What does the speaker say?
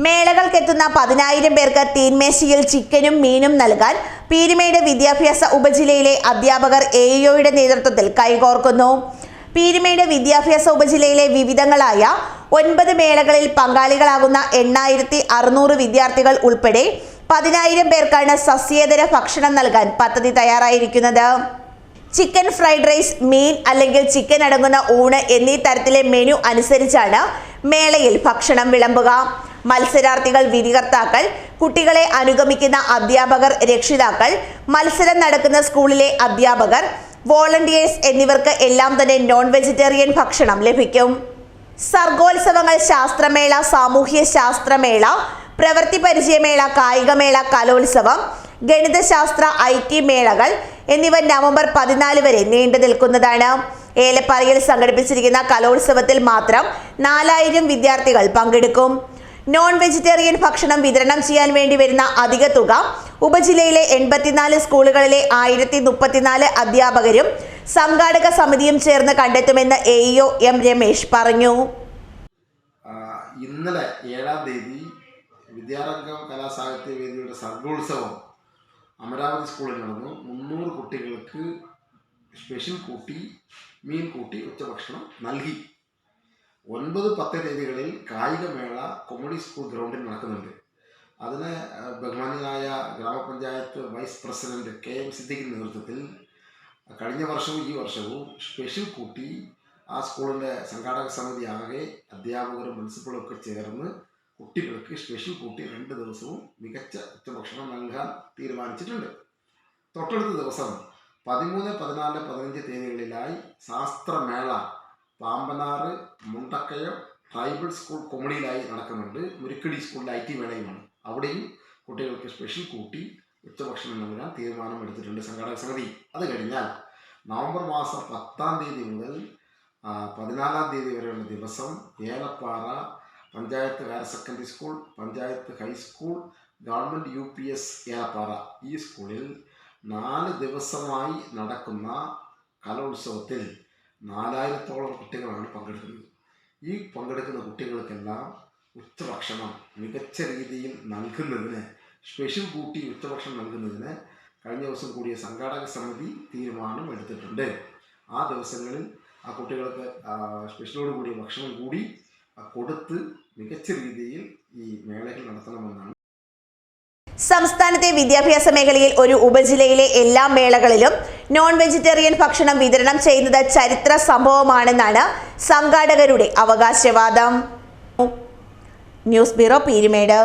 മേളകൾക്കെത്തുന്ന 10,000 പേർക്ക് തീൻമേശയിൽ ചിക്കനും മീനും നൽകാൻ പീരുമേട് വിദ്യാഭ്യാസ ഉപജില്ലയിലെ അധ്യാപകർ AEOയുടെ നേതൃത്വത്തിൽ കൈകോർക്കുന്നു. പീരുമേട് വിദ്യാഭ്യാസ ഉപജില്ലയിലെ വിവിധങ്ങളായ 9 മേളകളിൽ പങ്കാളികളാകുന്ന 8,600 വിദ്യാർത്ഥികൾ ഉൾപ്പെടെ 10,000 പേർക്കാണ് സസ്യേതര ഭക്ഷണം നൽകാൻ പദ്ധതി തയ്യാറായിരിക്കുന്നത്. ചിക്കൻ ഫ്രൈഡ് റൈസ്, മീൻ അല്ലെങ്കിൽ ചിക്കൻ അടങ്ങുന്ന ഊണ് എന്നീ തരത്തിലെ മെനു അനുസരിച്ചാണ് മേളയിൽ ഭക്ഷണം വിളമ്പുക. മത്സരാർത്ഥികൾ, വിധികർത്താക്കൾ, കുട്ടികളെ അനുഗമിക്കുന്ന അധ്യാപകർ, രക്ഷിതാക്കൾ, മത്സരം നടക്കുന്ന സ്കൂളിലെ അധ്യാപകർ, വോളണ്ടിയേഴ്സ് എന്നിവർക്ക് എല്ലാം തന്നെ നോൺ വെജിറ്റേറിയൻ ഭക്ഷണം ലഭിക്കും. സർഗോത്സവങ്ങൾ, ശാസ്ത്രമേള, സാമൂഹ്യ ശാസ്ത്രമേള, പ്രവൃത്തി പരിചയമേള, കായികമേള, കലോത്സവം, ഗണിതശാസ്ത്ര IT മേളകൾ എന്നിവ നവംബർ 14 വരെ നീണ്ടു നിൽക്കുന്നതാണ്. ഏലപ്പാറയിൽ സംഘടിപ്പിച്ചിരിക്കുന്ന കലോത്സവത്തിൽ മാത്രം 4,000 വിദ്യാർത്ഥികൾ പങ്കെടുക്കും. നോൺ വെജിറ്റേറിയൻ ഭക്ഷണം വിതരണം ചെയ്യാൻ വേണ്ടി വരുന്ന അധിക തുക ഉപജില്ലയിലെ 84 സ്കൂളുകളിലെ 1,034 അധ്യാപകരും സംഘാടക സമിതിയും ചേർന്ന് കണ്ടെത്തുമെന്ന് AEO M. രമേശ് പറഞ്ഞു. ഇന്നലെ 7-ാം തീയതി വിദ്യാരംഗം കലാസാഹിത്യ വേദിയുടെ സർഗോത്സവം അമരാവതി സ്കൂളിൽ നടന്നു. 300 കുട്ടികൾക്ക് സ്പെഷ്യൽ കൂട്ടി, മീൻ കൂട്ടി ഉച്ചഭക്ഷണം നൽകി. 9-10 തീയതികളിൽ കായികമേള കൊമഡി സ്കൂൾ ഗ്രൗണ്ടിൽ നടക്കുന്നുണ്ട്. അതിന് ബഹുമാന്യനായ ഗ്രാമപഞ്ചായത്ത് വൈസ് പ്രസിഡന്റ് KM സിദ്ദിഖിൻ്റെ നേതൃത്വത്തിൽ കഴിഞ്ഞ വർഷവും ഈ വർഷവും സ്പെഷ്യൽ കൂട്ടി ആ സ്കൂളിൻ്റെ സംഘാടക സമിതി ആകെ അധ്യാപകരും പ്രിൻസിപ്പളും ഒക്കെ ചേർന്ന് കുട്ടികൾക്ക് സ്പെഷ്യൽ കൂട്ടി 2 ദിവസവും മികച്ച ഉച്ചഭക്ഷണം നൽകാൻ തീരുമാനിച്ചിട്ടുണ്ട്. തൊട്ടടുത്ത ദിവസം 13, 14, 15 തീയതികളിലായി ശാസ്ത്രമേള പാമ്പനാറ്, മുണ്ടക്കയം ട്രൈബൽ സ്കൂൾ കൊമഡിയിലായി നടക്കുന്നുണ്ട്. മുരിക്കടി സ്കൂളിലെ IT മേളയുമാണ്. അവിടെയും കുട്ടികൾക്ക് സ്പെഷ്യൽ കൂട്ടി ഉച്ചഭക്ഷണം നൽകാൻ തീരുമാനമെടുത്തിട്ടുണ്ട് സംഘാടക സമിതി. അത് കഴിഞ്ഞാൽ നവംബർ മാസം 10-ാം തീയതി മുതൽ 14-ാം തീയതി വരെയുള്ള ദിവസം Elappara panchayat higher secondary school, panchayat high school, government UPS Elappara ഈ സ്കൂളിൽ 4 ദിവസമായി നടക്കുന്ന കലോത്സവത്തിൽ 4,000-ഓളം കുട്ടികളാണ് പങ്കെടുക്കുന്നത്. ഈ പങ്കെടുക്കുന്ന കുട്ടികൾക്കെല്ലാം ഉച്ചഭക്ഷണം മികച്ച രീതിയിൽ നൽകുന്നതിന്, സ്പെഷ്യൽ കൂട്ടി ഉച്ചഭക്ഷണം നൽകുന്നതിന് കഴിഞ്ഞ ദിവസം കൂടിയ സംഘാടക സമിതി തീരുമാനം എടുത്തിട്ടുണ്ട്. ആ ദിവസങ്ങളിൽ ആ കുട്ടികൾക്ക് സ്പെഷ്യലോട് കൂടിയ ഭക്ഷണം കൂടി കൊടുത്ത് മികച്ച രീതിയിൽ ഈ മേളകൾ നടത്തണമെന്നാണ്. സംസ്ഥാനത്തെ വിദ്യാഭ്യാസ മേഖലയിൽ ഒരു ഉപജില്ലയിലെ എല്ലാ മേളകളിലും നോൺ വെജിറ്റേറിയൻ ഭക്ഷണം വിതരണം ചെയ്യുന്നത് ചരിത്ര സംഭവമാണെന്നാണ് സംഘാടകരുടെ അവകാശവാദം. News bureau, Peermade.